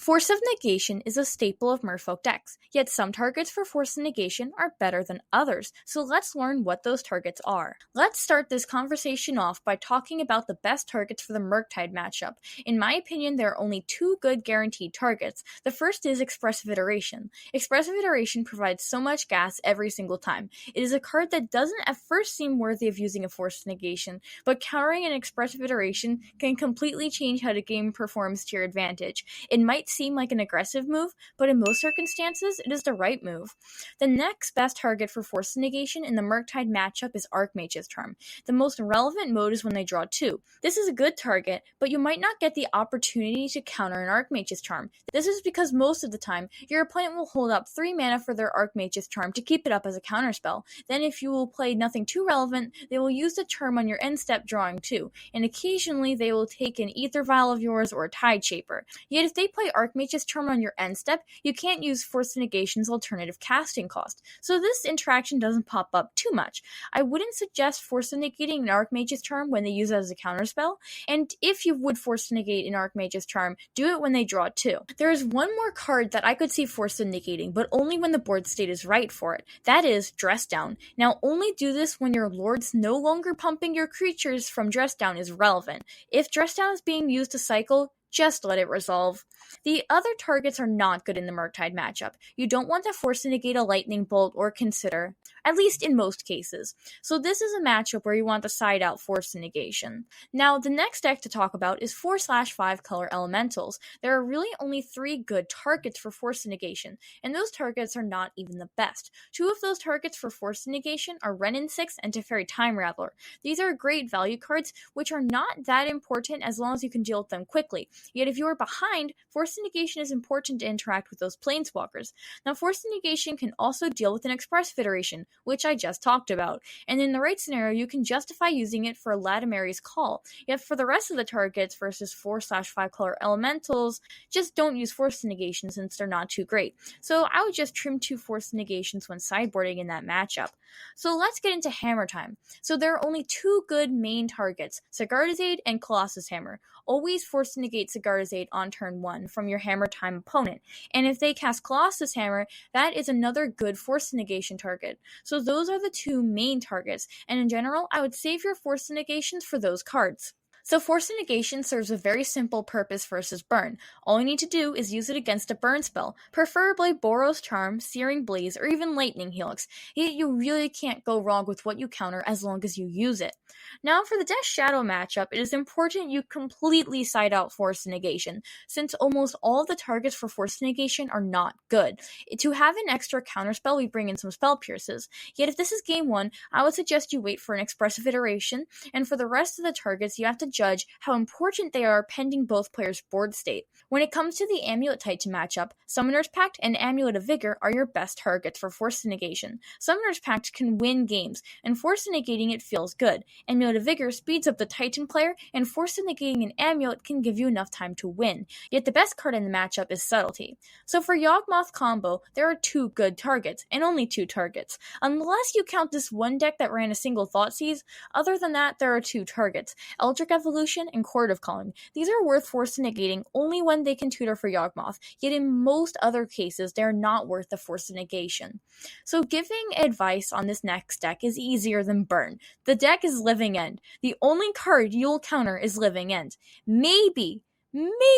Force of Negation is a staple of Merfolk decks, yet some targets for Force of Negation are better than others, so let's learn what those targets are. Let's start this conversation off by talking about the best targets for the Murktide matchup. In my opinion, there are only two good guaranteed targets. The first is Expressive Iteration. Expressive Iteration provides so much gas every single time. It is a card that doesn't at first seem worthy of using a Force of Negation, but countering an Expressive Iteration can completely change how the game performs to your advantage. It might seem like an aggressive move, but in most circumstances, it is the right move. The next best target for Force Negation in the Murktide matchup is Archmage's Charm. The most relevant mode is when they draw 2. This is a good target, but you might not get the opportunity to counter an Archmage's Charm. This is because most of the time, your opponent will hold up 3 mana for their Archmage's Charm to keep it up as a counterspell. Then if you will play nothing too relevant, they will use the charm on your end step drawing 2, and occasionally they will take an Ether Vial of yours or a Tide Shaper. Yet if they play Archmage's Charm on your end step, you can't use Force Negation's alternative casting cost, so this interaction doesn't pop up too much. I wouldn't suggest Force Negating an Archmage's Charm when they use it as a counterspell, and if you would Force Negate an Archmage's Charm, do it when they draw 2. There is one more card that I could see Force Negating, but only when the board state is right for it. That is Dress Down. Now only do this when your lords no longer pumping your creatures from Dress Down is relevant. If Dress Down is being used to cycle, just let it resolve. The other targets are not good in the Murktide matchup. You don't want to Force Negate a Lightning Bolt or Consider, at least in most cases. So this is a matchup where you want to side out Force Negation. Now, the next deck to talk about is 4/5 color Elementals. There are really only 3 good targets for Force Negation, and those targets are not even the best. 2 of those targets for Force Negation are Renin 6 and Teferi Time Raveler. These are great value cards, which are not that important as long as you can deal with them quickly. Yet if you are behind, Force Negation is important to interact with those Planeswalkers. Now, Force Negation can also deal with an Expressive Iteration, which I just talked about, and in the right scenario, you can justify using it for Latimeri's Call. Yet for the rest of the targets versus 4/5 color Elementals, just don't use Force Negation since they're not too great. So I would just trim 2 Force Negations when sideboarding in that matchup. So let's get into Hammer Time. So there are only 2 good main targets, Sigarda's Aid and Colossus Hammer. Always Force Negate Sigarda's Aid on turn 1 from your Hammer Time opponent, and if they cast Colossus Hammer, that is another good Force Negation target. So those are the 2 main targets, and in general, I would save your Force Negations for those cards. So Force Negation serves a very simple purpose versus Burn. All you need to do is use it against a burn spell, preferably Boros Charm, Searing Blaze, or even Lightning Helix. Yet you really can't go wrong with what you counter as long as you use it. Now for the Death Shadow matchup, it is important you completely side out Force Negation, since almost all of the targets for Force Negation are not good. To have an extra counterspell, we bring in some Spell Pierces. Yet if this is game 1, I would suggest you wait for an Expressive Iteration, and for the rest of the targets, you have to judge how important they are pending both players' board state. When it comes to the Amulet Titan matchup, Summoner's Pact and Amulet of Vigor are your best targets for Force Negation. Summoner's Pact can win games, and Force Negating it feels good. Amulet of Vigor speeds up the Titan player, and Force Negating an Amulet can give you enough time to win. Yet the best card in the matchup is Subtlety. So for Yawgmoth combo, there are 2 good targets, and only 2 targets. Unless you count this one deck that ran a single Thoughtseize, other than that, there are 2 targets, Eldritch Evolution and Chord of Calling. These are worth Force Negating only when they can tutor for Yawgmoth, yet in most other cases, they are not worth the Force Negation. So giving advice on this next deck is easier than Burn. The deck is Living End. The only card you'll counter is Living End. Maybe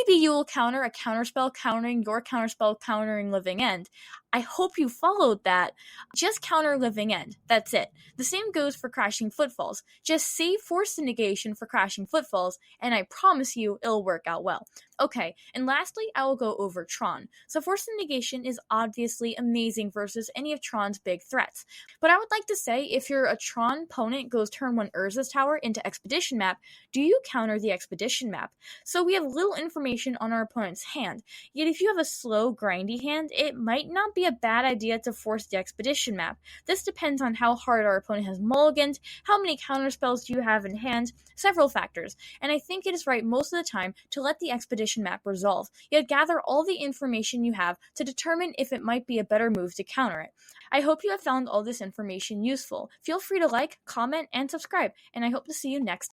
you will counter a counterspell countering your counterspell countering Living End. I hope you followed that. Just counter Living End. That's it. The same goes for Crashing Footfalls. Just save Force Negation for Crashing Footfalls, and I promise you it'll work out well. Okay, and lastly, I will go over Tron. So Force Negation is obviously amazing versus any of Tron's big threats. But I would like to say, if your Tron opponent goes turn 1 Urza's Tower into Expedition Map, do you counter the Expedition Map? So we have little information on our opponent's hand, yet if you have a slow, grindy hand, it might not be a bad idea to force the Expedition Map. This depends on how hard our opponent has mulliganed, how many counterspells do you have in hand, several factors, and I think it is right most of the time to let the Expedition Map resolve, yet gather all the information you have to determine if it might be a better move to counter it. I hope you have found all this information useful. Feel free to like, comment, and subscribe, and I hope to see you next time.